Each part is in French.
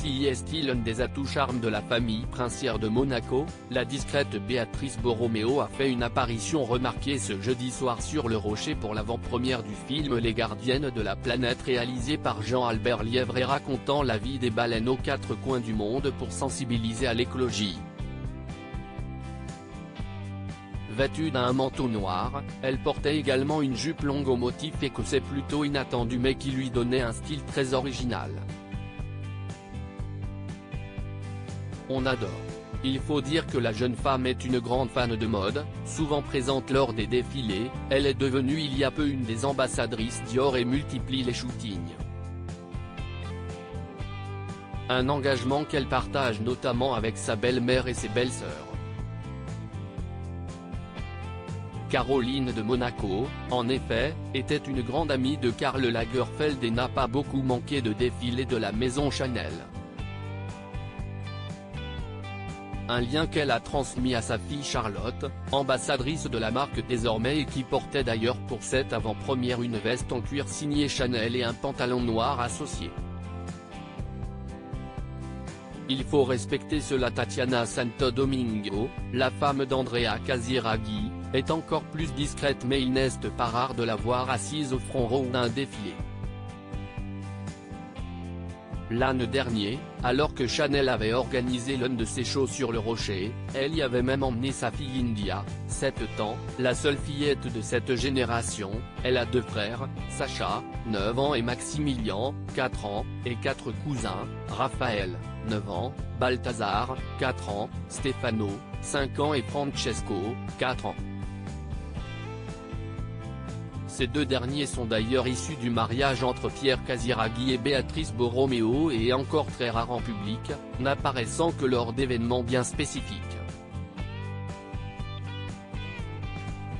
Si est-il l'un des atouts charmes de la famille princière de Monaco, la discrète Béatrice Borromeo a fait une apparition remarquée ce jeudi soir sur le Rocher pour l'avant-première du film Les Gardiennes de la Planète réalisé par Jean-Albert Lièvre et racontant la vie des baleines aux quatre coins du monde pour sensibiliser à l'écologie. Vêtue d'un manteau noir, elle portait également une jupe longue au motif écossais plutôt inattendu mais qui lui donnait un style très original. On adore. Il faut dire que la jeune femme est une grande fan de mode, souvent présente lors des défilés, elle est devenue il y a peu une des ambassadrices Dior et multiplie les shootings. Un engagement qu'elle partage notamment avec sa belle-mère et ses belles-sœurs. Caroline de Monaco, en effet, était une grande amie de Karl Lagerfeld et n'a pas beaucoup manqué de défilés de la maison Chanel. Un lien qu'elle a transmis à sa fille Charlotte, ambassadrice de la marque désormais et qui portait d'ailleurs pour cette avant-première une veste en cuir signée Chanel et un pantalon noir associé. Il faut respecter cela. Tatiana Santo Domingo, la femme d'Andrea Casiraghi, est encore plus discrète mais il n'est pas rare de la voir assise au front row d'un défilé. L'année dernière, alors que Chanel avait organisé l'un de ses shows sur le Rocher, elle y avait même emmené sa fille India, 7 ans, la seule fillette de cette génération. Elle a 2 frères, Sacha, 9 ans et Maximilian, 4 ans, et 4 cousins, Raphaël, 9 ans, Balthazar, 4 ans, Stefano, 5 ans et Francesco, 4 ans. Ces 2 derniers sont d'ailleurs issus du mariage entre Pierre Casiraghi et Béatrice Borromeo et encore très rare en public, n'apparaissant que lors d'événements bien spécifiques.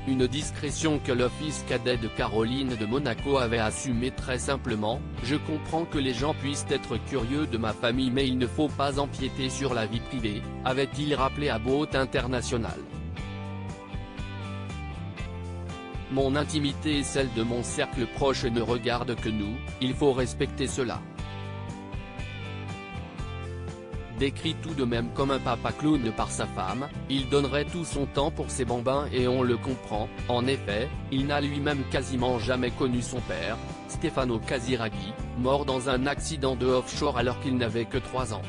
Une discrétion que le fils cadet de Caroline de Monaco avait assumée très simplement: « Je comprends que les gens puissent être curieux de ma famille mais il ne faut pas empiéter sur la vie privée », avait-il rappelé à Boat International. Mon intimité et celle de mon cercle proche ne regardent que nous, il faut respecter cela. Décrit tout de même comme un papa clown par sa femme, il donnerait tout son temps pour ses bambins et on le comprend. En effet, il n'a lui-même quasiment jamais connu son père, Stefano Casiraghi, mort dans un accident de offshore alors qu'il n'avait que 3 ans.